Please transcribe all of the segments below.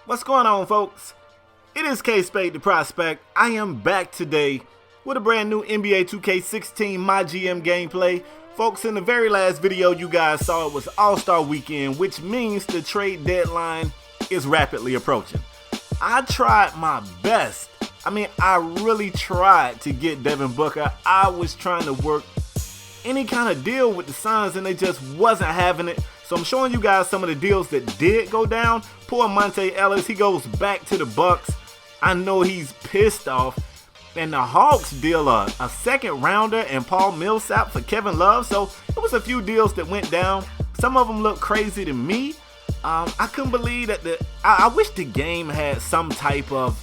What's going on, folks? It is KspadeTheProspect. I am back today with a brand new NBA 2K16 MyGM gameplay. Folks, in the very last video you guys saw, it was All-Star Weekend, which means the trade deadline is rapidly approaching. I tried my best. I really tried to get Devin Booker. I was trying to work any kind of deal with the Suns and they just wasn't having it. So I'm showing you guys some of the deals that did go down. Poor Monte Ellis, he goes back to the Bucks. I know he's pissed off. And the Hawks deal a second rounder and Paul Millsap for Kevin Love. So it was a few deals that went down. Some of them look crazy to me. I couldn't believe that I wish the game had some type of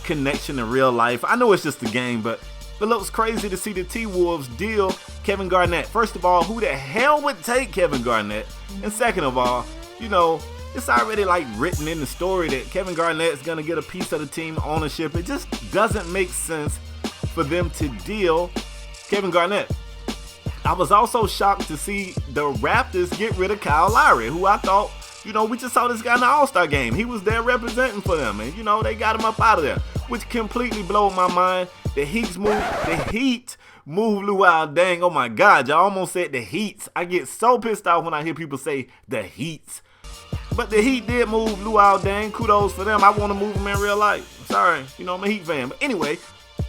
connection in real life. I know it's just a game, but it looks crazy to see the T-Wolves deal Kevin Garnett. First of all, who the hell would take Kevin Garnett? And second of all, it's already written in the story that Kevin Garnett is going to get a piece of the team ownership. It just doesn't make sense for them to deal Kevin Garnett. I was also shocked to see the Raptors get rid of Kyle Lowry, who I thought, we just saw this guy in the All-Star game. He was there representing for them, and, they got him up out of there, which completely blew my mind. The Heat moved Luau Deng. Oh my God, y'all almost said the Heats. I get so pissed off when I hear people say the Heats. But the Heat did move Luau Deng. Kudos for them. I want to move him in real life. Sorry, I'm a Heat fan. But anyway,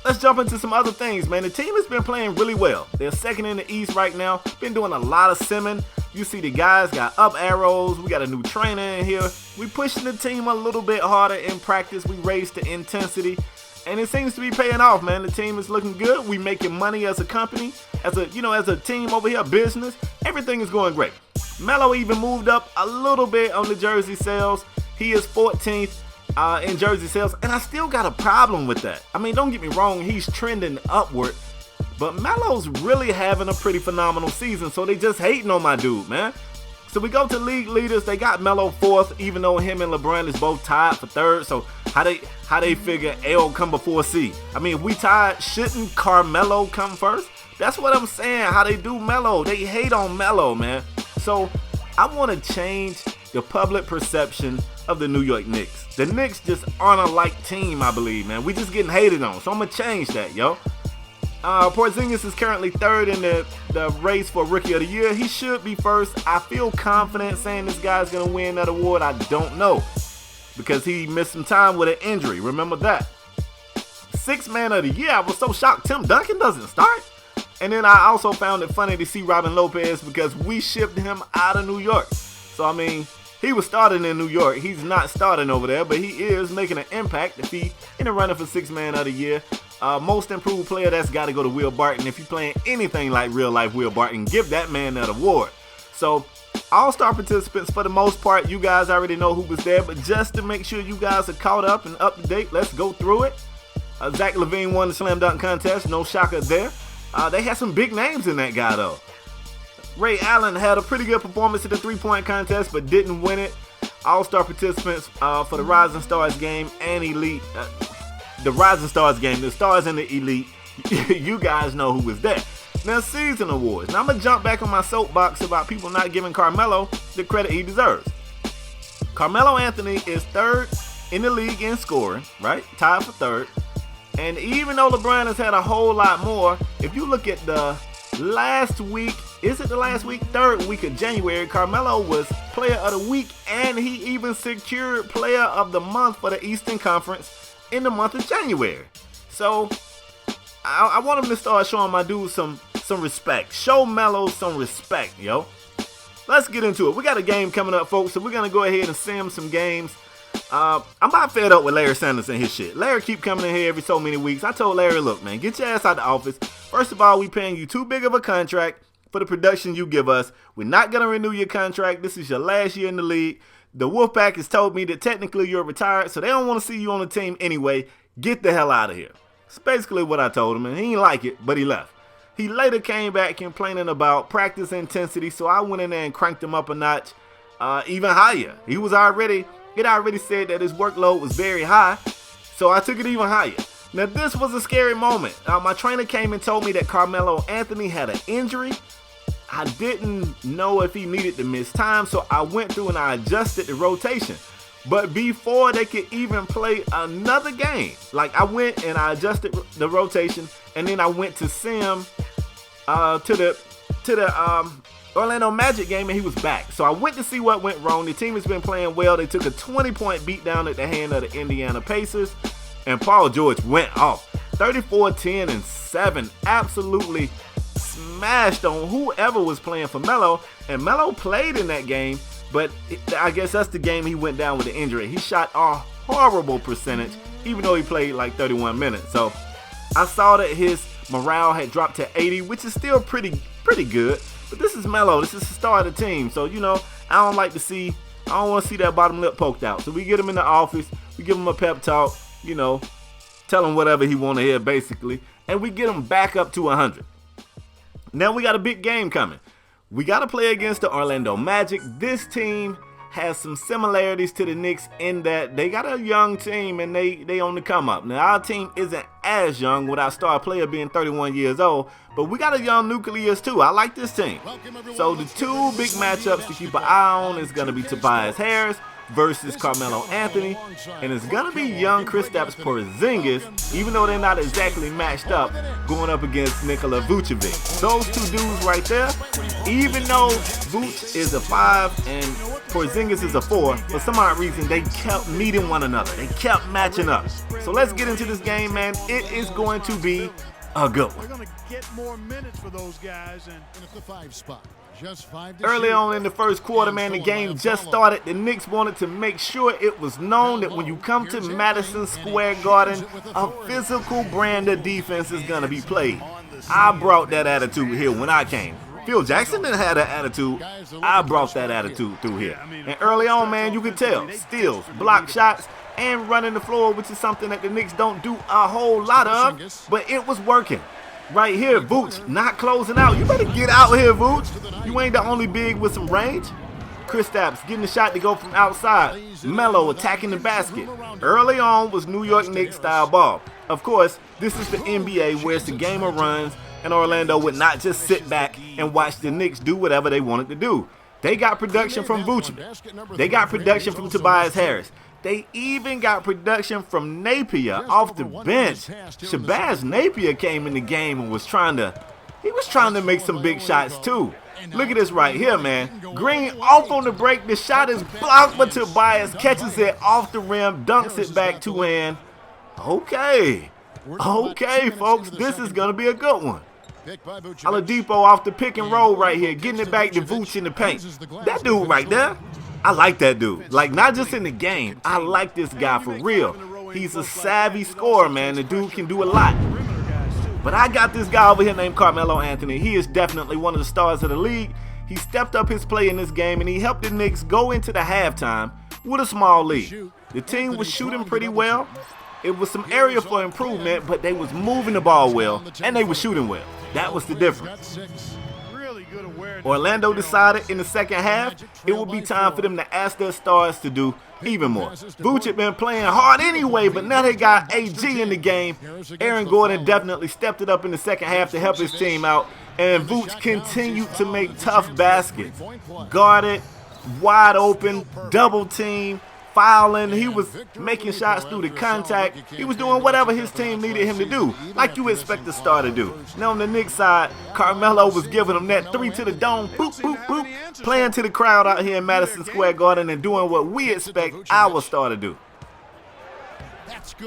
let's jump into some other things, man. The team has been playing really well. They're second in the East right now. Been doing a lot of simming. You see the guys got up arrows. We got a new trainer in here. We pushing the team a little bit harder in practice. We raised the intensity. And it seems to be paying off, man. The team is looking good. We making money as a company, as a team over here, business. Everything is going great. Melo even moved up a little bit on the jersey sales. He is 14th in jersey sales, and I still got a problem with that. Don't get me wrong, he's trending upward, but Melo's really having a pretty phenomenal season, so they just hating on my dude, man. So we go to league leaders. They got Melo 4th, even though him and LeBron is both tied for 3rd. So how they figure L come before C? If we tied, shouldn't Carmelo come first? That's what I'm saying. How they do Melo. They hate on Melo, man. So I want to change the public perception of the New York Knicks. The Knicks just aren't a like team, I believe, man. We just getting hated on. So I'm going to change that, yo. Porzingis is currently 3rd in the race for Rookie of the Year. He should be 1st. I feel confident saying this guy's going to win that award. I don't know, because he missed some time with an injury. Remember that. 6th Man of the Year. I was so shocked Tim Duncan doesn't start. And then I also found it funny to see Robin Lopez, because we shipped him out of New York. So, he was starting in New York. He's not starting over there, but he is making an impact if he in the running for 6th Man of the Year. Most improved player, that's got to go to Will Barton. If you're playing anything like real life Will Barton, give that man that award. So all-star participants, for the most part, you guys already know who was there, but just to make sure you guys are caught up and up to date, let's go through it. Zach LaVine won the slam dunk contest. No shocker there. They had some big names in that guy, though. Ray Allen had a pretty good performance in the three-point contest, but didn't win it. All-star participants for the Rising Stars game and Elite. The Rising Stars game, the Stars and the Elite. You guys know who was there. Now, season awards. Now, I'm going to jump back on my soapbox about people not giving Carmelo the credit he deserves. Carmelo Anthony is 3rd in the league in scoring, right? Tied for 3rd. And even though LeBron has had a whole lot more, if you look at the last week, is it the last week? 3rd week of January, Carmelo was Player of the Week, and he even secured Player of the Month for the Eastern Conference in the month of January. So I want him to start showing my dude some respect. Show Melo some respect, yo. Let's get into it. We got a game coming up, folks, so we're going to go ahead and sim some games. I'm about fed up with Larry Sanders and his shit. Larry keep coming in here every so many weeks. I told Larry, look, man, get your ass out the office. First of all, we paying you too big of a contract for the production you give us. We're not going to renew your contract. This is your last year in the league. The Wolfpack has told me that technically you're retired, so they don't want to see you on the team anyway. Get the hell out of here. That's basically what I told him, and he didn't like it, but he left. He later came back complaining about practice intensity, so I went in there and cranked him up a notch, even higher. It already said that his workload was very high, so I took it even higher. Now, this was a scary moment. My trainer came and told me that Carmelo Anthony had an injury. I didn't know if he needed to miss time, so I went through and I adjusted the rotation. But before they could even play another game, like I went and I adjusted the rotation, and then I went to Sim to the Orlando Magic game, and he was back. So I went to see what went wrong. The team has been playing well. They took a 20-point beatdown at the hand of the Indiana Pacers, and Paul George went off. 34, 10, and 7. Absolutely smashed on whoever was playing for Melo, and Melo played in that game, but I guess that's the game he went down with the injury. He shot a horrible percentage, even though he played like 31 minutes. So I saw that his morale had dropped to 80, which is still pretty good. But this is Melo. This is the star of the team. So, you know, I don't want to see that bottom lip poked out. So we get him in the office. We give him a pep talk, you know, tell him whatever he want to hear, basically. And we get him back up to 100. Now we got a big game coming. We got to play against the Orlando Magic. This team has some similarities to the Knicks in that they got a young team and they on the come up. Now our team isn't as young with our star player being 31 years old, but we got a young nucleus too. I like this team. So the two big matchups to keep an eye on is going to be Tobias Harris versus Carmelo Anthony, and it's going to be young Kristaps Porzingis, even though they're not exactly matched up, going up against Nikola Vucevic. Those two dudes right there, even though Vuce is a 5 and Porzingis is a 4, for some odd reason they kept meeting one another. They kept matching up. So let's get into this game, man. It is going to be a good one. We're going to get more minutes for those guys, and at the 5 spot. Early on in the first quarter, man, the game just started. The Knicks wanted to make sure it was known that when you come to Madison Square Garden, a physical brand of defense is going to be played. I brought that attitude here when I came. Phil Jackson didn't have that attitude. I brought that attitude through here. And early on, man, you could tell. Steals, block shots, and running the floor, which is something that the Knicks don't do a whole lot of, but it was working. Right here, Vooch not closing out. You better get out here, Vooch. You ain't the only big with some range. Kristaps getting the shot to go from outside. Melo attacking the basket. Early on was New York Knicks style ball. Of course, this is the NBA where it's the game of runs, and Orlando would not just sit back and watch the Knicks do whatever they wanted to do. They got production from Vooch. They got production from Tobias Harris. They even got production from Napier off the bench. Shabazz Napier came in the game and was trying to make some big shots too. Look at this right here, man. Green off on the break. The shot is blocked, but Tobias catches it off the rim, dunks it back two-hand. Okay, folks, this is going to be a good one. Oladipo off the pick and roll right here, getting it back to Vooch in the paint. That dude right there, I like that dude. Like, not just in the game. I like this guy for real. He's a savvy scorer, man. The dude can do a lot. But I got this guy over here named Carmelo Anthony. He is definitely one of the stars of the league. He stepped up his play in this game, and he helped the Knicks go into the halftime with a small lead. The team was shooting pretty well. It was some area for improvement, but they was moving the ball well, and they were shooting well. That was the difference. Orlando decided in the second half it would be time for them to ask their stars to do even more. Vooch had been playing hard anyway, but now they got AG in the game. Aaron Gordon definitely stepped it up in the second half to help his team out, and Vooch continued to make tough baskets. Guarded, wide open, double team, fouling. He was making shots through the contact. He was doing whatever his team needed him to do, like you expect a star to do. Now on the Knicks side, Carmelo was giving them that 3 to the dome, boop, boop, boop, playing to the crowd out here in Madison Square Garden and doing what we expect our star to do.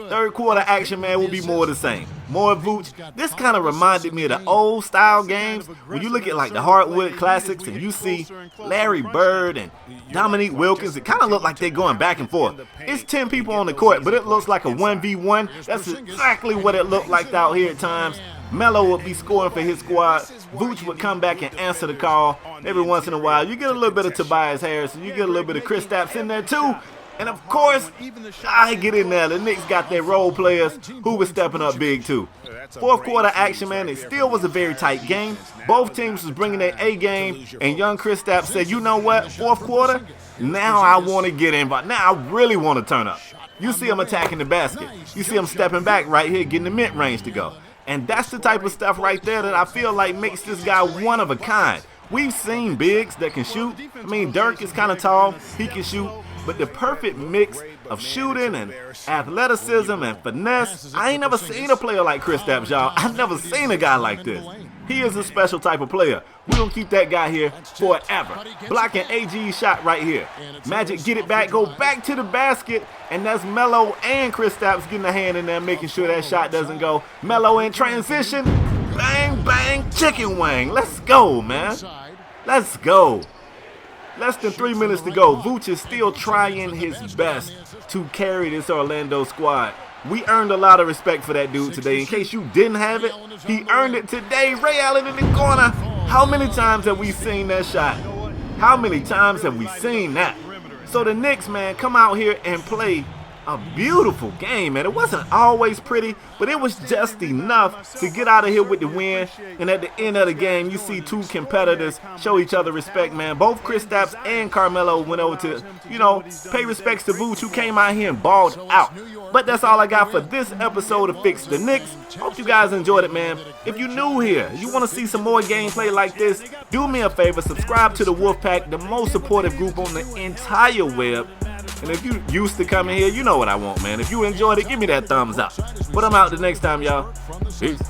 Third quarter action, man, will be more of the same. More Vooch. This kind of reminded me of the old style games when you look at like the Hardwood Classics and you see Larry Bird and Dominique Wilkins. It kind of looked like they're going back and forth. It's 10 people on the court, but it looks like a 1v1. That's exactly what it looked like out here at times. Melo would be scoring for his squad. Vooch would come back and answer the call. Every once in a while, you get a little bit of Tobias Harris and you get a little bit of Kristaps in there too. And of course, I get in there. The Knicks got their role players who were stepping up big too. Fourth quarter action, man, it still was a very tight game. Both teams was bringing their A game, and young Kristaps said, you know what, fourth quarter, now I want to get in, but now I really want to turn up. You see him attacking the basket. You see him stepping back right here, getting the mid-range to go. And that's the type of stuff right there that I feel like makes this guy one of a kind. We've seen bigs that can shoot. I mean, Dirk is kind of tall. He can shoot. but the perfect mix of shooting and athleticism and finesse. I ain't never seen a player like Kristaps, y'all. I've never seen a guy like this. He is a special type of player. We're going to keep that guy here forever. Blocking AG's shot right here. Magic get it back, go back to the basket, and that's Melo and Kristaps getting a hand in there, making sure that shot doesn't go. Melo in transition. Bang, bang, chicken wing. Let's go, man. Let's go. Less than 3 minutes to go. Vooch is still trying his best to carry this Orlando squad. We earned a lot of respect for that dude today. In case you didn't have it, he earned it today. Ray Allen in the corner. How many times have we seen that shot? How many times have we seen that? So the Knicks, man, come out here and play a beautiful game, man. It wasn't always pretty, but it was just enough to get out of here with the win. And at the end of the game, you see two competitors show each other respect, man. Both Kristaps and Carmelo went over to, pay respects to Vooch, who came out here and balled out. But that's all I got for this episode of Fix the Knicks. Hope you guys enjoyed it, man. If you're new here, you want to see some more gameplay like this, do me a favor, subscribe to the Wolfpack, the most supportive group on the entire web. And if you used to coming here, you know what I want, man. If you enjoyed it, give me that thumbs up. But I'm out the next time, y'all. Peace.